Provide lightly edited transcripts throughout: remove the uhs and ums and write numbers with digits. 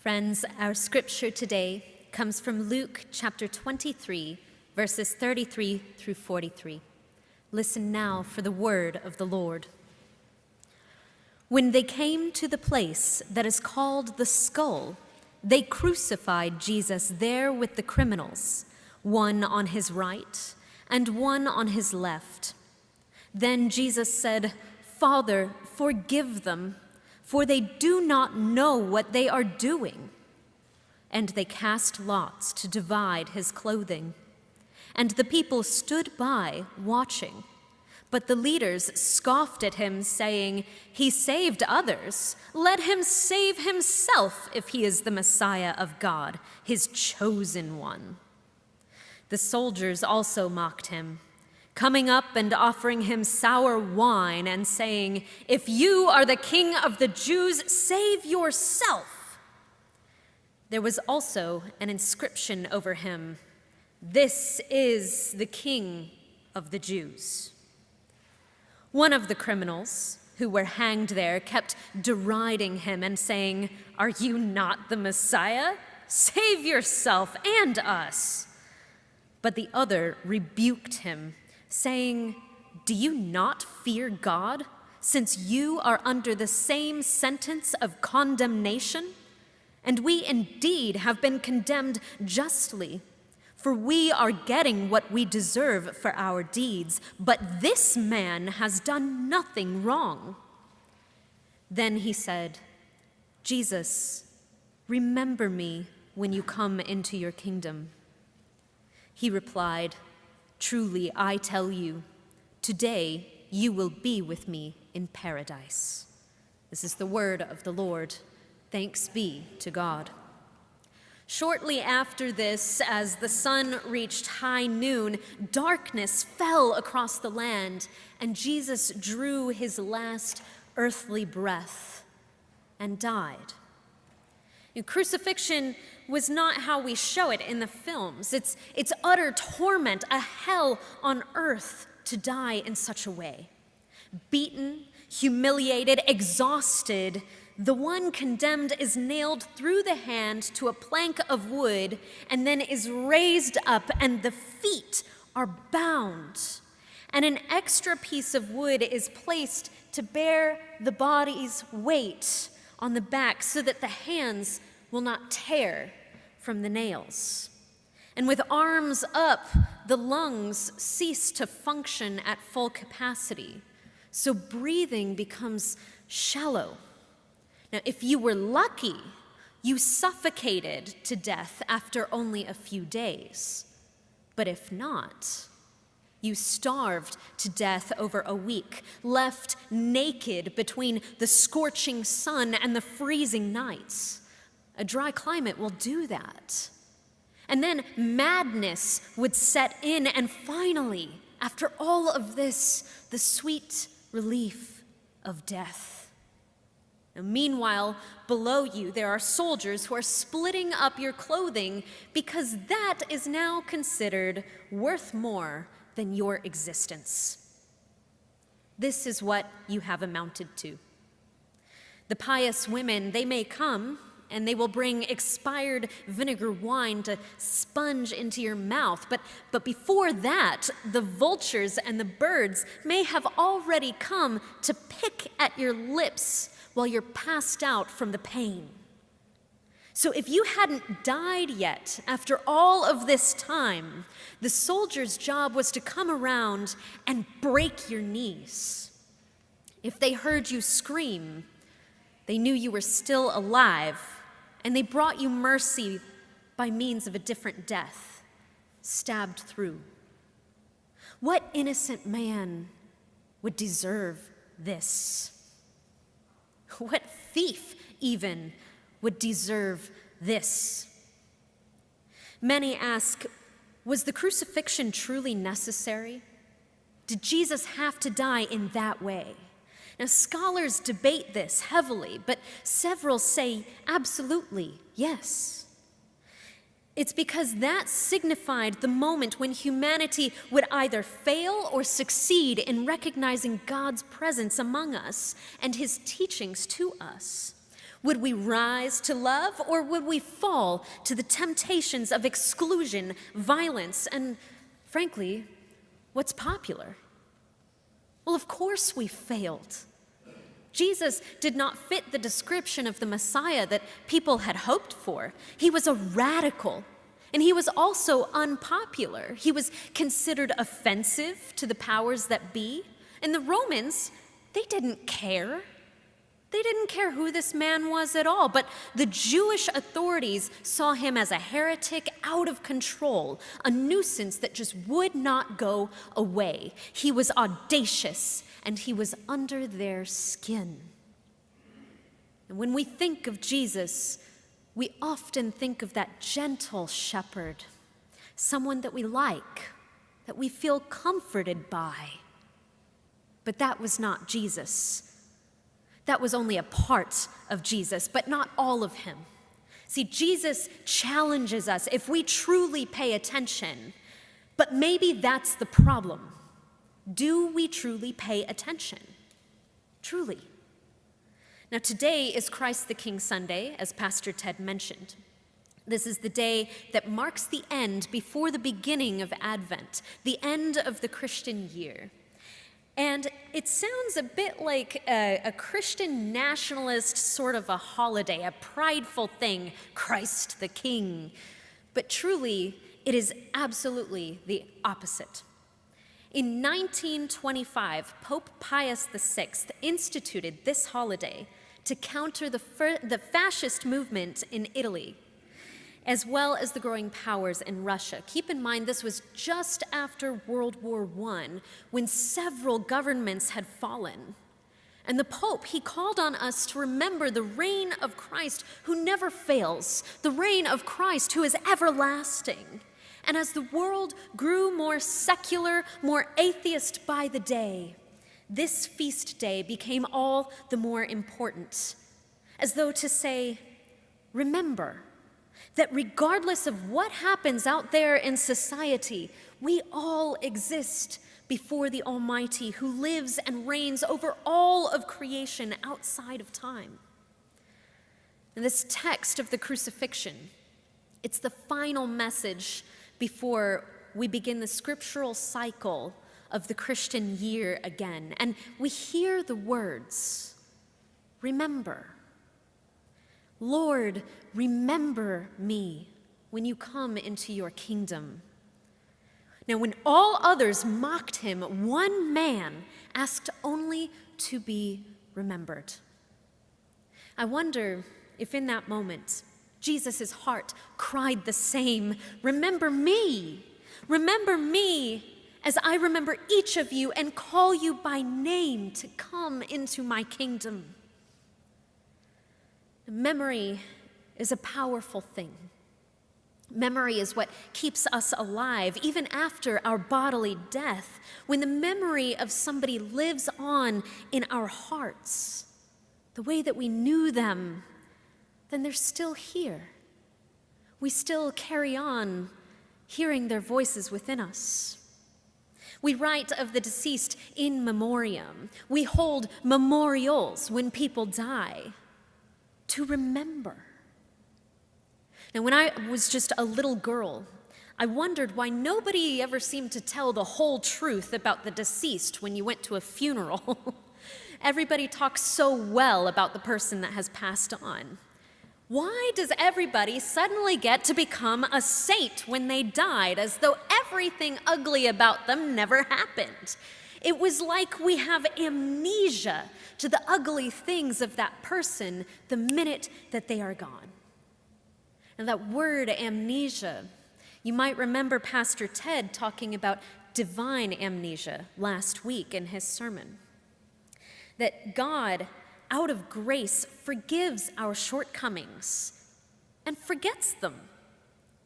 Friends, our scripture today comes from Luke chapter 23, verses 33 through 43. Listen now for the word of the Lord. When they came to the place that is called the Skull, they crucified Jesus there with the criminals, one on his right and one on his left. Then Jesus said, "Father, forgive them, for they do not know what they are doing." And they cast lots to divide his clothing. And the people stood by, watching. But the leaders scoffed at him, saying, "He saved others. Let him save himself if he is the Messiah of God, his chosen one." The soldiers also mocked him, coming up and offering him sour wine and saying, "If you are the king of the Jews, save yourself." There was also an inscription over him, "This is the King of the Jews." One of the criminals who were hanged there kept deriding him and saying, "Are you not the Messiah? Save yourself and us." But the other rebuked him, saying, "Do you not fear God, since you are under the same sentence of condemnation? And we indeed have been condemned justly, for we are getting what we deserve for our deeds, but this man has done nothing wrong." Then he said, "Jesus, remember me when you come into your kingdom." He replied, "Truly, I tell you, today you will be with me in paradise." This is the word of the Lord. Thanks be to God. Shortly after this, as the sun reached high noon, darkness fell across the land, and Jesus drew his last earthly breath and died. Crucifixion was not how we show it in the films. It's utter torment, a hell on earth to die in such a way. Beaten, humiliated, exhausted, the one condemned is nailed through the hand to a plank of wood and then is raised up, and the feet are bound. And an extra piece of wood is placed to bear the body's weight on the back so that the hands will not tear from the nails. And with arms up, the lungs cease to function at full capacity, so breathing becomes shallow. Now, if you were lucky, you suffocated to death after only a few days. But if not, you starved to death over a week, left naked between the scorching sun and the freezing nights. A dry climate will do that. And then madness would set in, and finally, after all of this, the sweet relief of death. Now, meanwhile, below you, there are soldiers who are splitting up your clothing because that is now considered worth more than your existence. This is what you have amounted to. The pious women, they may come, and they will bring expired vinegar wine to sponge into your mouth. But before that, the vultures and the birds may have already come to pick at your lips while you're passed out from the pain. So if you hadn't died yet after all of this time, the soldier's job was to come around and break your knees. If they heard you scream, they knew you were still alive, and they brought you mercy by means of a different death, stabbed through. What innocent man would deserve this? What thief, even, would deserve this? Many ask, was the crucifixion truly necessary? Did Jesus have to die in that way? Now, scholars debate this heavily, but several say absolutely yes. It's because that signified the moment when humanity would either fail or succeed in recognizing God's presence among us and his teachings to us. Would we rise to love, or would we fall to the temptations of exclusion, violence, and, frankly, what's popular? Well, of course we failed. Jesus did not fit the description of the Messiah that people had hoped for. He was a radical, and he was also unpopular. He was considered offensive to the powers that be, and the Romans, they didn't care. They didn't care who this man was at all, but the Jewish authorities saw him as a heretic out of control, a nuisance that just would not go away. He was audacious, and he was under their skin. And when we think of Jesus, we often think of that gentle shepherd, someone that we like, that we feel comforted by. But that was not Jesus. That was only a part of Jesus, but not all of him. See, Jesus challenges us if we truly pay attention, but maybe that's the problem. Do we truly pay attention? Truly. Now, today is Christ the King Sunday, as Pastor Ted mentioned. This is the day that marks the end before the beginning of Advent, the end of the Christian year. And it sounds a bit like a Christian nationalist sort of a holiday, a prideful thing, Christ the King. But truly, it is absolutely the opposite. In 1925, Pope Pius VI instituted this holiday to counter the fascist movement in Italy, as well as the growing powers in Russia. Keep in mind, this was just after World War I, when several governments had fallen. And the Pope, he called on us to remember the reign of Christ who never fails, the reign of Christ who is everlasting. And as the world grew more secular, more atheist by the day, this feast day became all the more important, as though to say, remember, that regardless of what happens out there in society, we all exist before the Almighty who lives and reigns over all of creation outside of time. And this text of the crucifixion, it's the final message before we begin the scriptural cycle of the Christian year again. And we hear the words, remember. Lord, remember me when you come into your kingdom. Now, when all others mocked him, one man asked only to be remembered. I wonder if in that moment, Jesus' heart cried the same, remember me as I remember each of you and call you by name to come into my kingdom. Memory is a powerful thing. Memory is what keeps us alive, even after our bodily death. When the memory of somebody lives on in our hearts, the way that we knew them, then they're still here. We still carry on hearing their voices within us. We write of the deceased in memoriam. We hold memorials when people die, to remember. Now, when I was just a little girl, I wondered why nobody ever seemed to tell the whole truth about the deceased when you went to a funeral. Everybody talks so well about the person that has passed on. Why does everybody suddenly get to become a saint when they died, as though everything ugly about them never happened? It was like we have amnesia to the ugly things of that person the minute that they are gone. And that word amnesia, you might remember Pastor Ted talking about divine amnesia last week in his sermon. That God, out of grace, forgives our shortcomings and forgets them,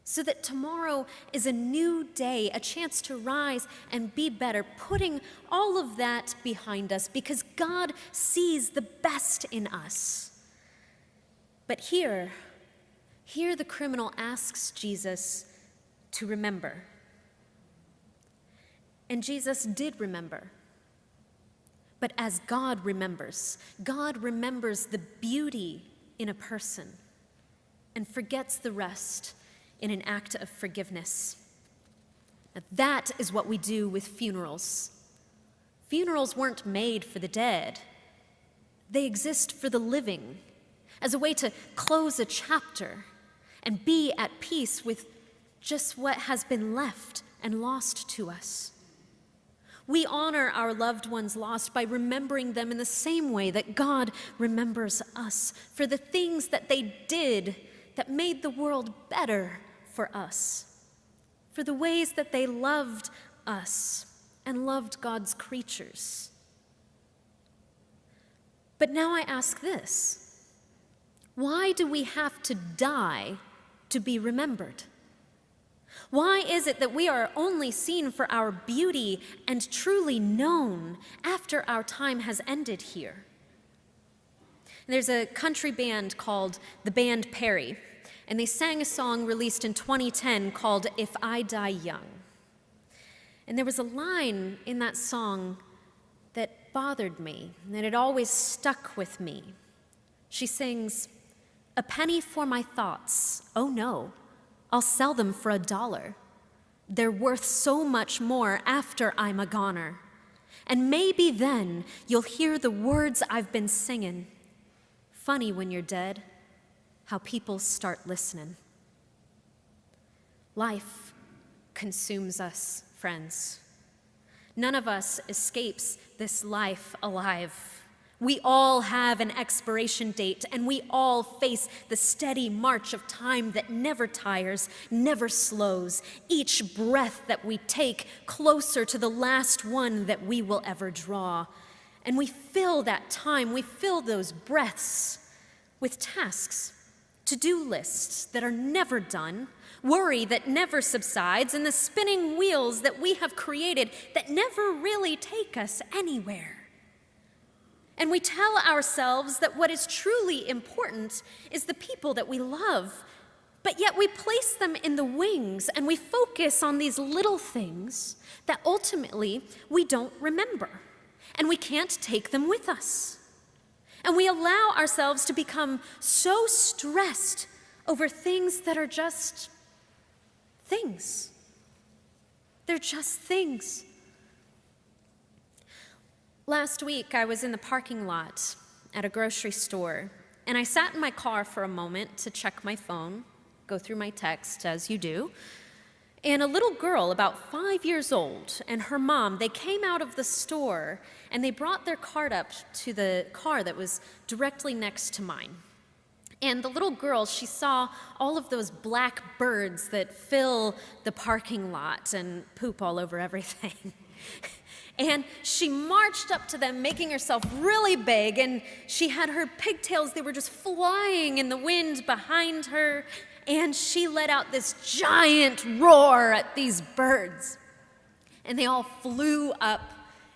so that tomorrow is a new day, a chance to rise and be better, putting all of that behind us because God sees the best in us. But here the criminal asks Jesus to remember. And Jesus did remember. But as God remembers the beauty in a person and forgets the rest in an act of forgiveness. Now, that is what we do with funerals. Funerals weren't made for the dead. They exist for the living, as a way to close a chapter and be at peace with just what has been left and lost to us. We honor our loved ones lost by remembering them in the same way that God remembers us for the things that they did that made the world better for us, for the ways that they loved us and loved God's creatures. But now I ask this: why do we have to die to be remembered? Why is it that we are only seen for our beauty and truly known after our time has ended here? There's a country band called the band Perry, and they sang a song released in 2010 called "If I Die Young." And there was a line in that song that bothered me, and it always stuck with me. She sings, "A penny for my thoughts, oh no, I'll sell them for $1. They're worth so much more after I'm a goner. And maybe then you'll hear the words I've been singing. Funny when you're dead, how people start listening." Life consumes us, friends. None of us escapes this life alive. We all have an expiration date, and we all face the steady march of time that never tires, never slows, each breath that we take closer to the last one that we will ever draw. And we fill that time, we fill those breaths with tasks, to-do lists that are never done, worry that never subsides, and the spinning wheels that we have created that never really take us anywhere. And we tell ourselves that what is truly important is the people that we love, but yet we place them in the wings and we focus on these little things that ultimately we don't remember, and we can't take them with us. And we allow ourselves to become so stressed over things that are just things. They're just things. Last week, I was in the parking lot at a grocery store, and I sat in my car for a moment to check my phone, go through my text, as you do, and a little girl about 5 years old and her mom, they came out of the store, and they brought their cart up to the car that was directly next to mine. And the little girl, she saw all of those black birds that fill the parking lot and poop all over everything. And she marched up to them, making herself really big, and she had her pigtails, they were just flying in the wind behind her, and she let out this giant roar at these birds. And they all flew up,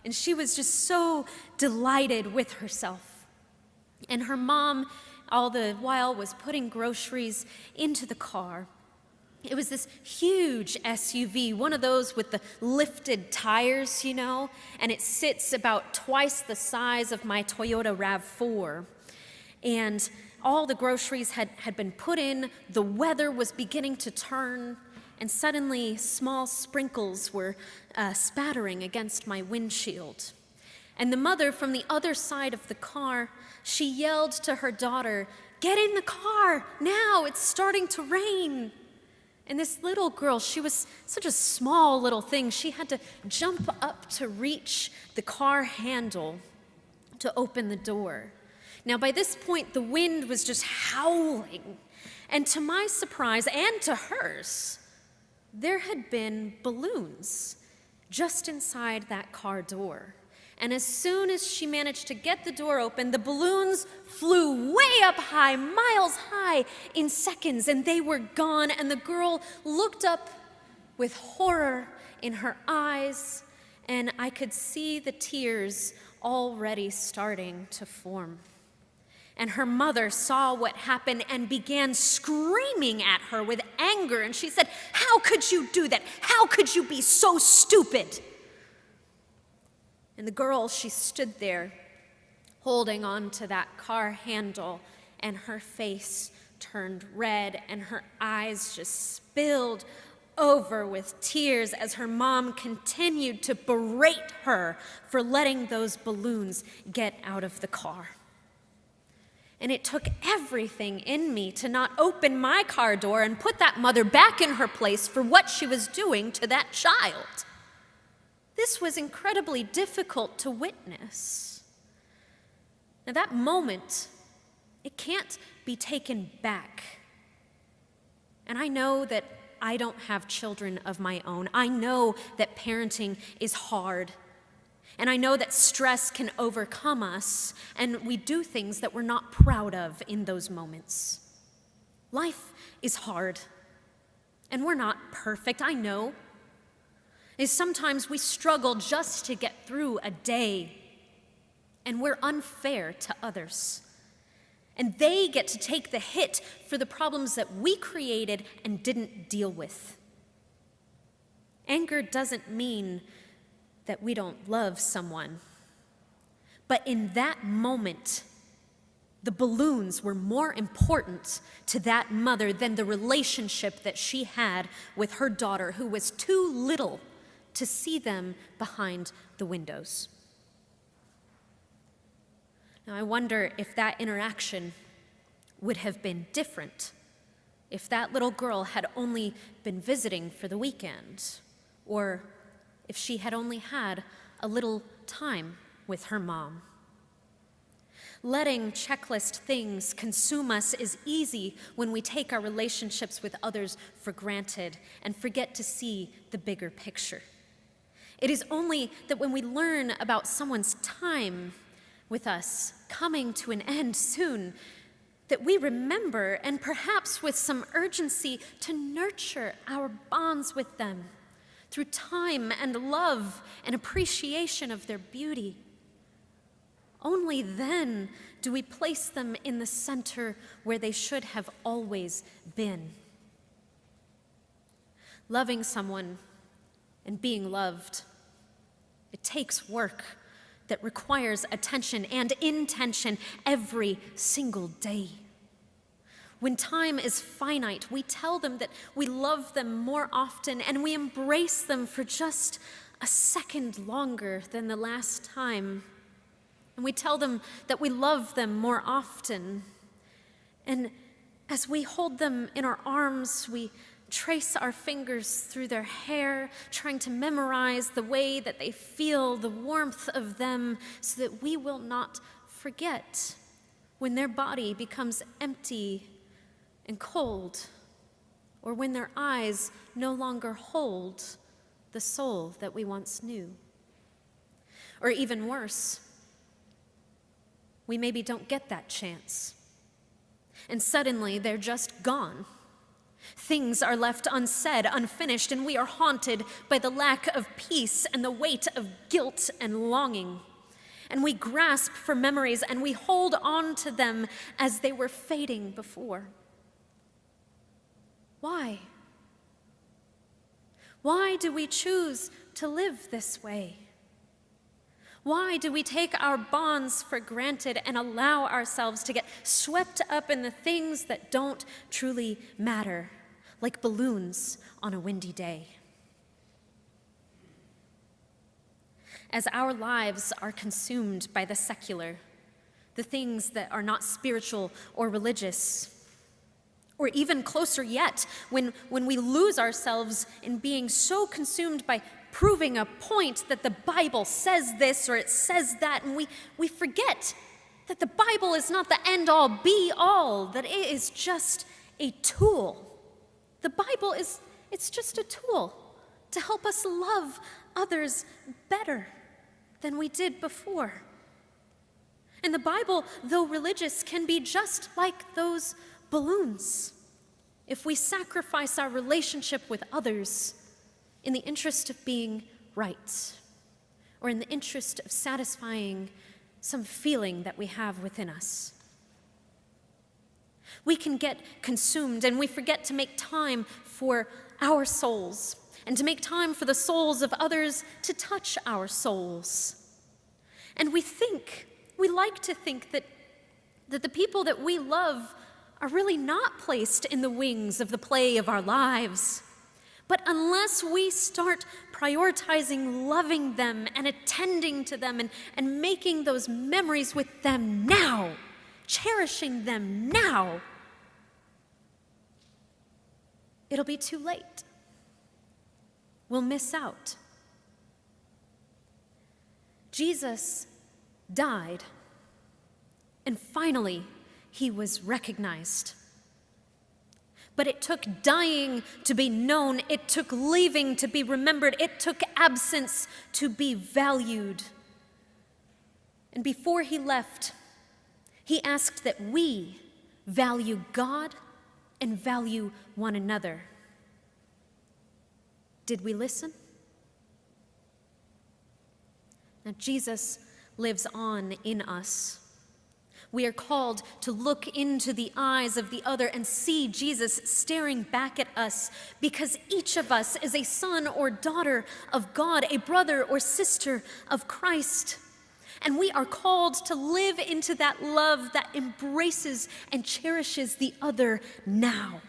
and she was just so delighted with herself. And her mom, all the while, was putting groceries into the car. It was this huge SUV, one of those with the lifted tires, you know, and it sits about twice the size of my Toyota RAV4. And all the groceries had been put in, the weather was beginning to turn, and suddenly small sprinkles were spattering against my windshield. And the mother from the other side of the car, she yelled to her daughter, "Get in the car, now, it's starting to rain." And this little girl, she was such a small little thing, she had to jump up to reach the car handle to open the door. Now, by this point, the wind was just howling. And to my surprise, and to hers, there had been balloons just inside that car door. And as soon as she managed to get the door open, the balloons flew way up high, miles high, in seconds, and they were gone. And the girl looked up with horror in her eyes, and I could see the tears already starting to form. And her mother saw what happened and began screaming at her with anger, and she said, "How could you do that? How could you be so stupid?" And the girl, she stood there holding on to that car handle, and her face turned red, and her eyes just spilled over with tears as her mom continued to berate her for letting those balloons get out of the car. And it took everything in me to not open my car door and put that mother back in her place for what she was doing to that child. This was incredibly difficult to witness. Now, that moment, it can't be taken back. And I know that I don't have children of my own. I know that parenting is hard. And I know that stress can overcome us, and we do things that we're not proud of in those moments. Life is hard, and we're not perfect, I know. And sometimes we struggle just to get through a day, and we're unfair to others. And they get to take the hit for the problems that we created and didn't deal with. Anger doesn't mean that we don't love someone. But in that moment, the balloons were more important to that mother than the relationship that she had with her daughter, who was too little to see them behind the windows. Now, I wonder if that interaction would have been different if that little girl had only been visiting for the weekend, or if she had only had a little time with her mom. Letting checklist things consume us is easy when we take our relationships with others for granted and forget to see the bigger picture. It is only that when we learn about someone's time with us coming to an end soon, that we remember, and perhaps with some urgency, to nurture our bonds with them through time and love and appreciation of their beauty. Only then do we place them in the center where they should have always been. Loving someone and being loved, it takes work that requires attention and intention every single day. When time is finite, we tell them that we love them more often, and we embrace them for just a second longer than the last time. And we tell them that we love them more often. And as we hold them in our arms, we trace our fingers through their hair, trying to memorize the way that they feel, the warmth of them, so that we will not forget when their body becomes empty and cold, or when their eyes no longer hold the soul that we once knew. Or even worse, we maybe don't get that chance, and suddenly they're just gone. Things are left unsaid, unfinished, and we are haunted by the lack of peace and the weight of guilt and longing. And we grasp for memories, and we hold on to them as they were fading before. Why? Why do we choose to live this way? Why do we take our bonds for granted and allow ourselves to get swept up in the things that don't truly matter, like balloons on a windy day? As our lives are consumed by the secular, the things that are not spiritual or religious, or even closer yet, when we lose ourselves in being so consumed by proving a point that the Bible says this or it says that, and we forget that the Bible is not the end-all, be-all, that it is just a tool. The Bible it's just a tool to help us love others better than we did before. And the Bible, though religious, can be just like those balloons if we sacrifice our relationship with others in the interest of being right, or in the interest of satisfying some feeling that we have within us. We can get consumed, and we forget to make time for our souls, and to make time for the souls of others to touch our souls. And we like to think that that the people that we love are really not placed in the wings of the play of our lives. But unless we start prioritizing loving them and attending to them and making those memories with them now, cherishing them now, it'll be too late. We'll miss out. Jesus died, and finally, he was recognized. But it took dying to be known. It took leaving to be remembered. It took absence to be valued. And before he left, he asked that we value God and value one another. Did we listen? Now, Jesus lives on in us. We are called to look into the eyes of the other and see Jesus staring back at us, because each of us is a son or daughter of God, a brother or sister of Christ. And we are called to live into that love that embraces and cherishes the other now.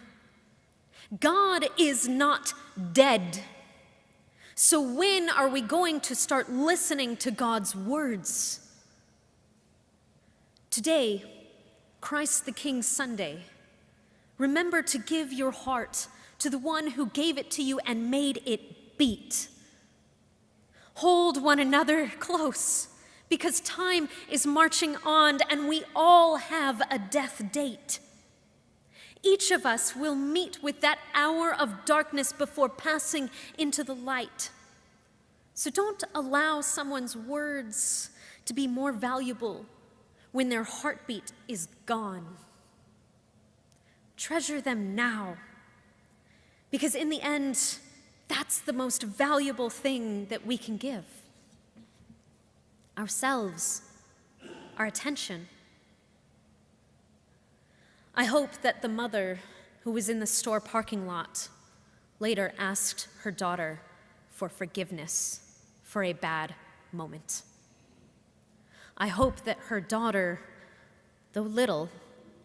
God is not dead. So when are we going to start listening to God's words? Today, Christ the King Sunday, remember to give your heart to the one who gave it to you and made it beat. Hold one another close, because time is marching on and we all have a death date. Each of us will meet with that hour of darkness before passing into the light. So don't allow someone's words to be more valuable when their heartbeat is gone. Treasure them now, because in the end, that's the most valuable thing that we can give. Ourselves, our attention. I hope that the mother who was in the store parking lot later asked her daughter for forgiveness for a bad moment. I hope that her daughter, though little,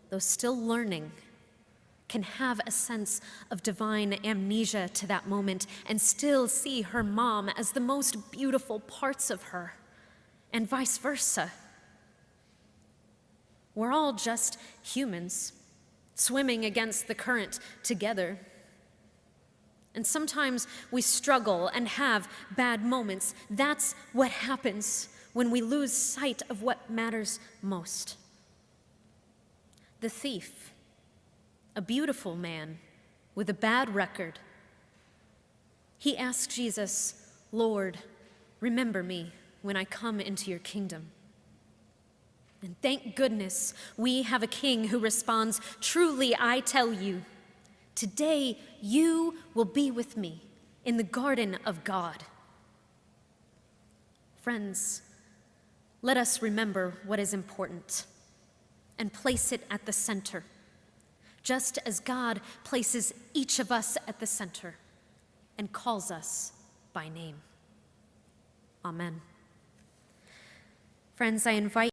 though still learning, can have a sense of divine amnesia to that moment and still see her mom as the most beautiful parts of her, and vice versa. We're all just humans, swimming against the current together. And sometimes we struggle and have bad moments. That's what happens when we lose sight of what matters most. The thief, a beautiful man with a bad record, he asked Jesus, "Lord, remember me when I come into your kingdom." And thank goodness we have a king who responds, "Truly I tell you, today you will be with me in the garden of God." Friends, let us remember what is important and place it at the center, just as God places each of us at the center and calls us by name. Amen. Friends, I invite